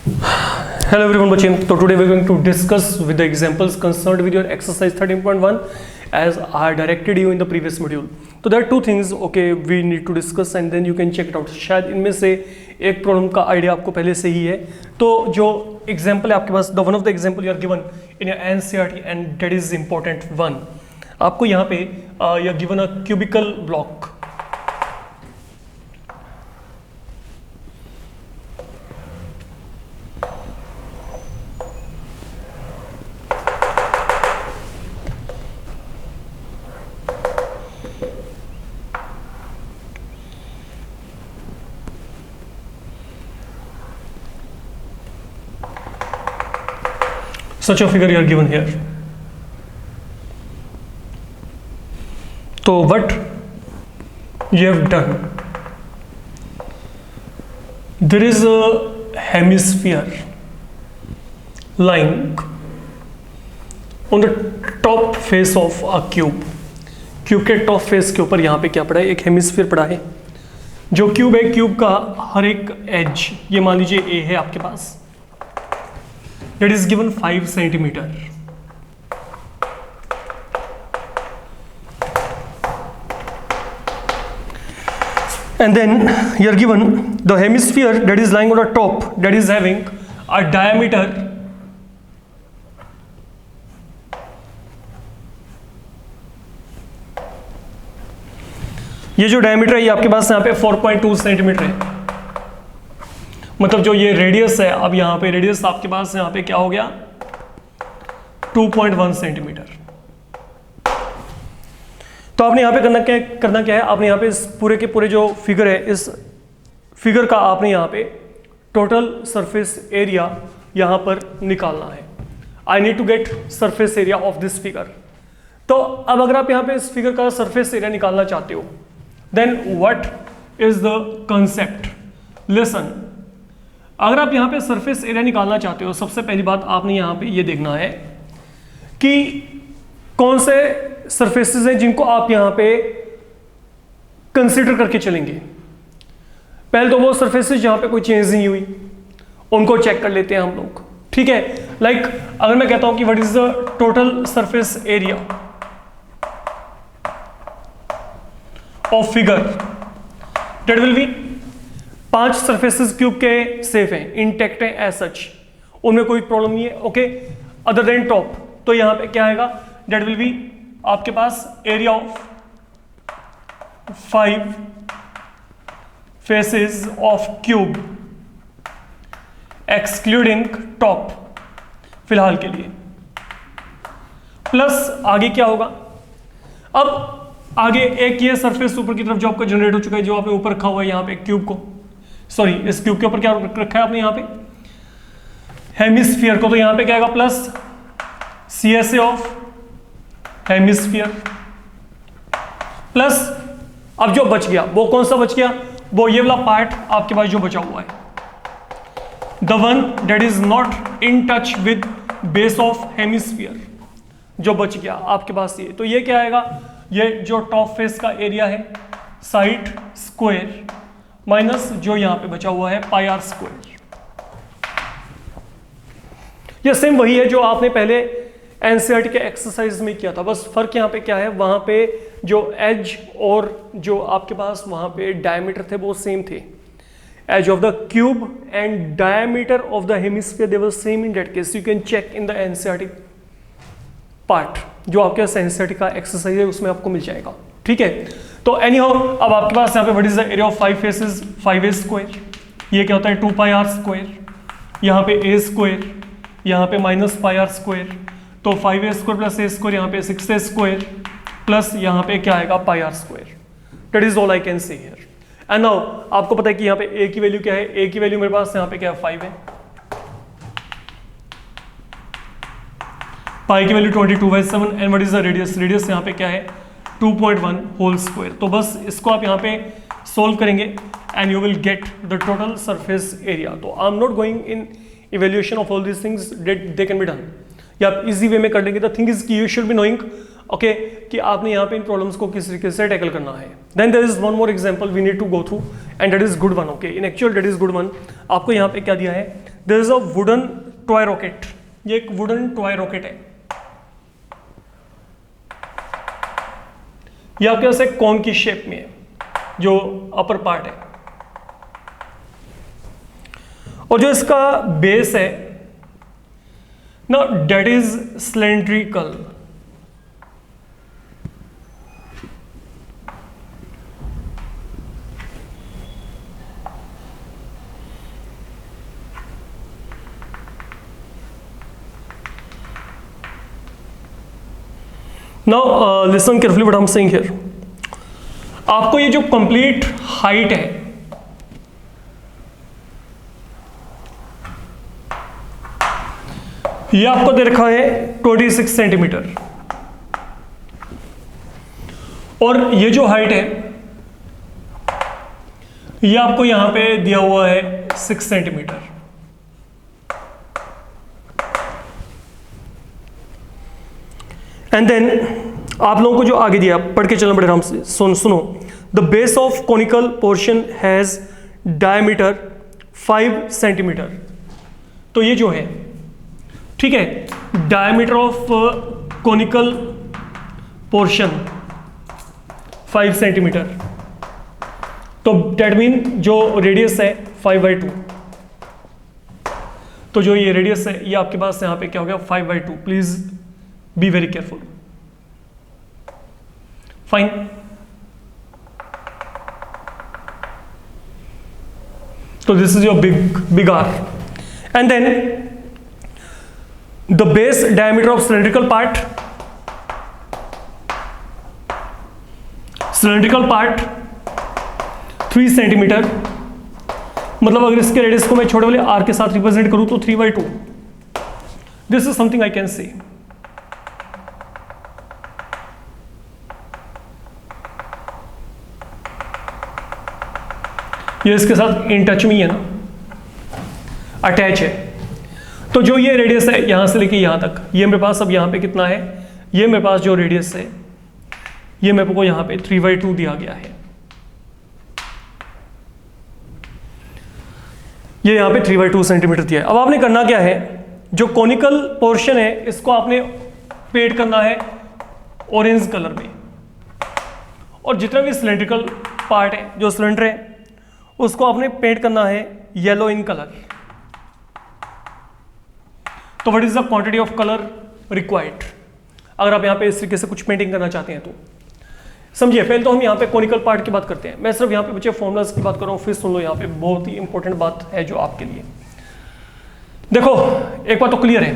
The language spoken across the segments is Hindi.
Hello everyone, watching. So today we're going to discuss with the examples concerned with your exercise 13.1 as I directed you in the previous module. So there are two things okay we need to discuss and then you can check it out. शायद इनमें से एक प्रॉब्लम का आइडिया आपको पहले से ही है. तो जो एग्जाम्पल है आपके पास, the one of the example you are given in your NCERT and that is important one. आपको यहाँ पे you are given a cubical block. Such a figure you are given here. So what you have done, there is a hemisphere lying on the top face of a cube. Cube के टॉप फेस के ऊपर यहाँ पे क्या पड़ा है, एक हेमिस्फीयर पड़ा है. जो क्यूब है, क्यूब का हर एक एज, ये मान लीजिए ए है आपके पास, that is given 5 centimeter. And then you are given the hemisphere that is lying on the top, that is having a diameter ये जो डायमीटर है ये आपके पास यहाँ पे 4.2 सेंटीमीटर है. मतलब जो ये रेडियस है, अब यहाँ पे रेडियस आपके पास यहाँ पे क्या हो गया, 2.1 सेंटीमीटर. तो आपने यहाँ पे करना क्या है, आपने यहाँ पे इस पूरे के पूरे जो फिगर है, इस फिगर का आपने यहाँ पे टोटल सरफेस एरिया यहाँ पर निकालना है. I need to get surface area of this figure. तो अब अगर आप यहाँ पे इस फिगर का सरफेस एरिया निकालना चाहते हो, then what is the concept. Listen, अगर आप यहाँ पे सरफेस एरिया निकालना चाहते हो, सबसे पहली बात आपने यहाँ पे ये देखना है कि कौन से सरफेसेस हैं जिनको आप यहाँ पे कंसीडर करके चलेंगे. पहले तो वो सरफेसेस जहाँ पे कोई चेंज नहीं हुई, उनको चेक कर लेते हैं हम लोग. ठीक है, लाइक अगर मैं कहता हूं कि what is the total surface area of figure, that will B 5 surfaces cube के सेफ हैं, इंटेक्ट हैं एज सच, उनमें कोई प्रॉब्लम नहीं है. ओके, अदर देन टॉप, तो यहां पे क्या आएगा, दैट विल बी आपके पास area of 5 faces of cube excluding top फिलहाल के लिए. प्लस आगे क्या होगा, अब आगे एक ये सरफेस ऊपर की तरफ जो आपका जनरेट हो चुका है, जो आपने ऊपर रखा हुआ है यहाँ पे क्यूब को, सॉरी इस क्यूब के ऊपर क्या रखा है आपने यहाँ पे, हेमिस्फीयर को. तो यहाँ पे क्या आएगा, plus CSA of hemisphere, plus अब जो बच गया वो कौन सा बच गया, वो ये वाला पार्ट आपके पास जो बचा हुआ है, the one that is not in touch with base of hemisphere, जो बच गया आपके पास ये. तो ये क्या आएगा, ये जो टॉप फेस का एरिया है, साइड स्क्वायर माइनस जो यहां पे बचा हुआ है पाई आर स्क्वायर. ये सेम वही है जो आपने पहले एनसीईआरटी के एक्सरसाइज में किया था, बस फर्क यहां पे क्या है, वहां पे जो एज और जो आपके पास वहां पे डायमीटर थे वो सेम थे. Edge of the cube and diameter of the hemisphere they were same in that case. You can check in the NCERT part, जो आपके एनसीईआरटी का एक्सरसाइज है उसमें आपको मिल जाएगा. ठीक है, तो एनी हाउ अब आपके पास यहाँ पे what is the area of 5 faces, 5a square, ये क्या होता है 2 पाई आर स्क्वायर, यहाँ पे a स्क्वायर, यहाँ पे माइनस पाई आर स्क्वायर, तो 5a square plus a square, यहाँ पे 6a स्क्वायर प्लस यहाँ पे क्या आएगा pi r square. That is all I can say here. And now आपको पता है कि यहाँ पे a की वैल्यू क्या है, a की वैल्यू मेरे पास यहाँ पे क्या है 5 है, पाई की value 22/7 and what is the radius, radius यहाँ पे क्या है 2.1 होल स्क्वायर. तो बस इसको आप यहाँ पे सोल्व करेंगे and you will get the total surface area. तो I am not going in evaluation of all these things, they can be done, या आप इजी वे में कर लेंगे. द थिंग इज कि you should be knowing okay कि आपने यहाँ पे इन प्रॉब्लम्स को किस तरीके से टैकल करना है. Then there is one more example we need to go through and that is good one. Okay, in actual that is good one. आपको यहाँ पे क्या दिया है, there is a wooden toy rocket, ये एक वुडन टॉय रॉकेट है, ये आपके पास एक कॉन की शेप में है जो अपर पार्ट है, और जो इसका बेस है ना that is cylindrical. Now listen carefully what I am saying here. आपको ये जो कंप्लीट हाइट है ये आपको दे रखा है 26 सेंटीमीटर, और ये जो हाइट है ये आपको यहां पे दिया हुआ है 6 सेंटीमीटर। एंड देन आप लोगों को जो आगे दिया पढ़ के चलना बड़े आराम से, सुनो। The base of conical portion has diameter 5 centimetre. तो ये जो है, ठीक है, diameter of conical portion 5 centimetre, तो डेट मीन जो रेडियस है 5/2, तो जो ये रेडियस है ये आपके पास यहां पे क्या हो गया 5/2। Please be very careful. Fine, तो this is your big R, and then the base diameter of cylindrical part 3 centimetre, मतलब अगर इसके रेडियस को मैं छोटे वाले r के साथ रिप्रेजेंट करूं तो 3/2। This is something I can से। ये इसके साथ इन टच में ही है ना, अटैच है। तो जो ये रेडियस है यहां से लेके यहां तक, ये मेरे पास अब यहां पे कितना है, ये मेरे पास जो रेडियस है ये मेरे को यहां पे 3/2 दिया गया है, ये यहां पे 3/2 सेंटीमीटर दिया है। अब आपने करना क्या है, जो कोनिकल पोर्शन है इसको आपने पेंट करना है ऑरेंज कलर में, और जितना भी सिलेंड्रिकल पार्ट है, जो सिलेंडर है, उसको आपने पेंट करना है येलो इन कलर। तो what is the quantity of colour required, अगर आप यहाँ पे इस तरीके से कुछ पेंटिंग करना चाहते हैं तो समझिए। पहले तो हम यहाँ पे कॉनिकल पार्ट की बात करते हैं, मैं सिर्फ यहाँ पे बच्चे फॉर्मूलाज की बात कर रहा हूँ, फिर सुन लो, यहाँ पे बहुत ही इंपॉर्टेंट बात है जो आपके लिए। देखो एक बात तो क्लियर है,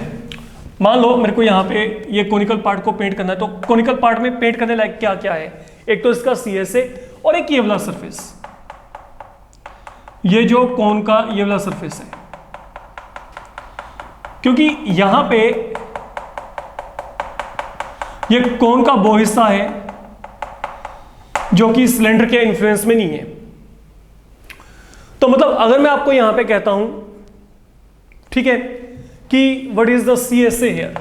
मान लो मेरे को यहाँ पे ये कॉनिकल पार्ट को पेंट करना है, तो कॉनिकल पार्ट में पेंट करने लायक क्या क्या है, एक तो इसका CS है और एक ये वाला सरफेस, ये जो कोन का ये वाला सरफेस है, क्योंकि यहां पे ये कोन का वो हिस्सा है जो कि सिलेंडर के इन्फ्लुएंस में नहीं है। तो मतलब अगर मैं आपको यहां पे कहता हूं, ठीक है, कि what is the CSA here,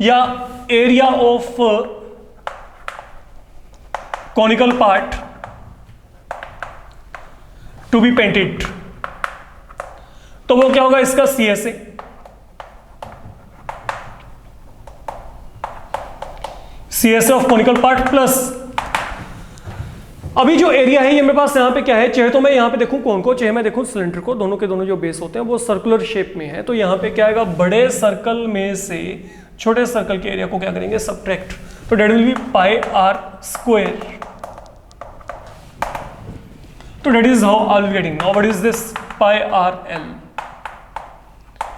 या area of conical part to be painted, तो वो क्या होगा, इसका CSA। CSA of conical part plus, अभी जो एरिया है ये मेरे पास यहाँ पे क्या है, चाहे तो मैं यहाँ पे देखूं कौन को, चाहे मैं देखूं सिलेंडर को, दोनों के दोनों जो बेस होते हैं वो सर्कुलर शेप में है, तो यहाँ पे क्या आएगा, बड़े सर्कल में से छोटे सर्कल के एरिया को क्या करेंगे, सब्ट्रैक्ट, तो डेट विल बी πr²। तो that is how I will getting. Now what is this πrl,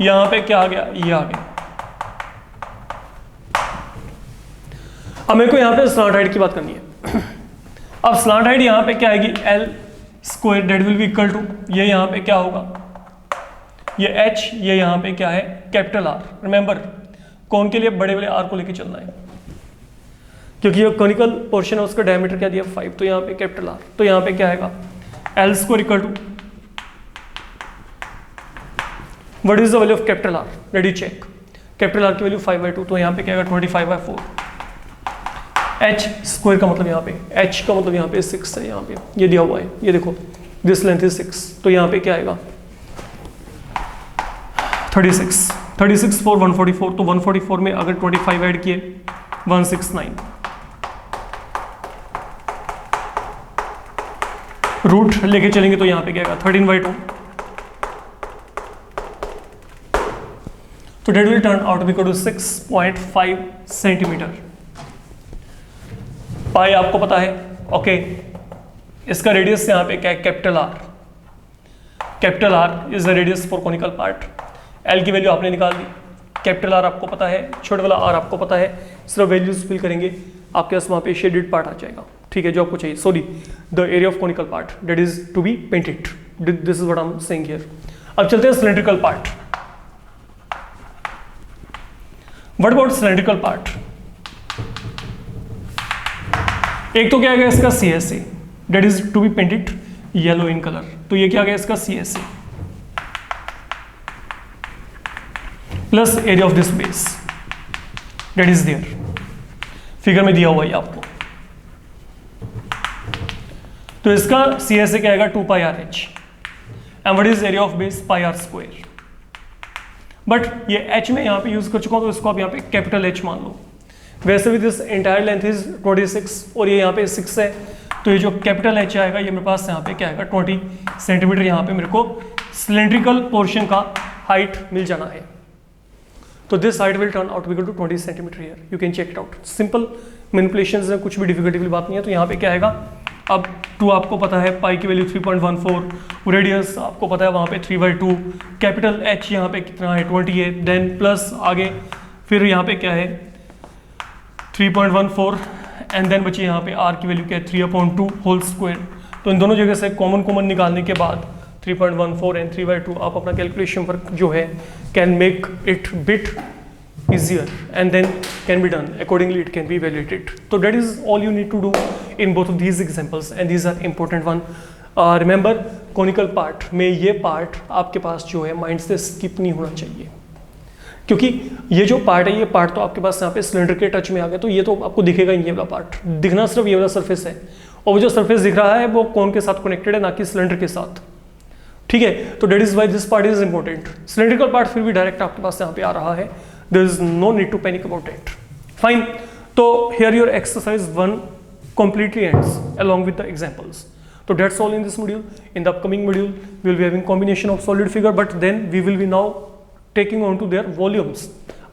यहां पे क्या आ गया, ये आ गया। अब मेरे को यहां पे स्लांट हाइट की बात करनी है। अब स्लांट हाइट यहां पे क्या आएगी, L² that will be equal to, ये यहां पे क्या होगा, ये H, ये यहां पे क्या है, कैपिटल R। रिमेंबर कौन के लिए, बड़े वाले R को लेके चलना है, क्योंकि ये कॉनिकल पोर्शन है उसका डायमीटर क्या दिया 5, तो यहां पे कैपिटल R, तो यहां पे क्या आएगा L² equal to what is the value of capital R, ready check, capital R की वैल्यू 5/2, तो यहाँ पे क्या आएगा 25/4। H² का मतलब यहाँ पे, H का मतलब यहाँ पे 6 है, यहाँ पे ये दिया हुआ है, ये देखो दिस लेंथ इज 6, तो यहाँ पे क्या आएगा 36 4 144, तो 144 में अगर 25 ऐड किए 169, रूट लेके चलेंगे तो यहां पे क्या आएगा 13/2, तो that will turn out equal to 6.5 centimetre. Pi आपको पता है, ओके। इसका रेडियस यहां पे क्या है, capital R is the radius for conical part. L की वैल्यू आपने निकाल दी, कैपिटल आर आपको पता है, छोटे वाला आर आपको पता है, सिर्फ वैल्यूज फिल करेंगे, आपके पास वहां पे शेडेड पार्ट आ जाएगा, ठीक है, जो आपको चाहिए। Sorry, the area of conical part that is to be painted, this is what I am saying here. अब चलते हैं cylindrical part. What about cylindrical part? एक तो क्या आ गया इसका CSA that is to be painted yellow in colour, तो ये क्या आ गया इसका CSA plus area of this base that is there, figure में दिया हुआ है आपको। तो इसका CSA क्या आएगा 2πRh, and what is area of base πr²। But ये h में यहाँ पे यूज कर चुका हूं, तो इसको आप यहाँ पे कैपिटल H मान लो। वैसे भी दिस एंटायर लेंथ इज 26 और ये यहाँ पे 6 है, तो ये जो कैपिटल H आएगा ये मेरे पास यहाँ पे क्या आएगा 20 सेंटीमीटर। यहाँ पे मेरे को सिलेंड्रिकल पोर्शन का हाइट मिल जाना है, तो this height will turn out equal to 20 centimetre here, you can check it out. Simple manipulations है, कुछ भी डिफिकल्टी वाली बात नहीं है। तो यहाँ पे क्या आएगा, अब 2 आपको पता है, पाई की वैल्यू 3.14, रेडियस आपको पता है वहाँ पे 3/2, कैपिटल H यहाँ पे कितना है 20 है, देन प्लस आगे फिर यहाँ पे क्या है 3.14 एंड देन बची यहाँ पे R की वैल्यू क्या है 3/2 होल स्क्वायर। तो इन दोनों जगह से कॉमन निकालने के बाद 3.14 एंड 3/2 आप अपना कैलकुलेशन वर्क जो है can make it bit easier and then can be done accordingly, it can be evaluated. So that is all you need to do in both of these examples and these are important one. Remember conical part में ये part आपके पास जो है माइंड से स्किप नहीं होना चाहिए, क्योंकि ये जो पार्ट है ये पार्ट तो आपके पास यहाँ पे सिलेंडर के टच में आ गया, तो ये तो आपको दिखेगा ही, ये वाला पार्ट दिखना सिर्फ ये वाला सरफेस है, और वो जो सरफेस दिख रहा है वो कौन के साथ कनेक्टेड है, ना कि सिलेंडर के साथ, ठीक है। तो that is why this part is important. Cylindrical part फिर भी डायरेक्ट आपके पास यहाँ पे आ रहा है, there is no need to panic about it. Fine. So here your exercise 1 completely ends along with the examples. So that's all in this module. In the upcoming module we will be having combination of solid figure, but then we will be now taking on to their volumes.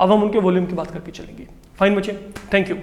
अब हम उनके वॉल्यूम की बात करके चलेंगे। फाइन बच्चे, थैंक यू।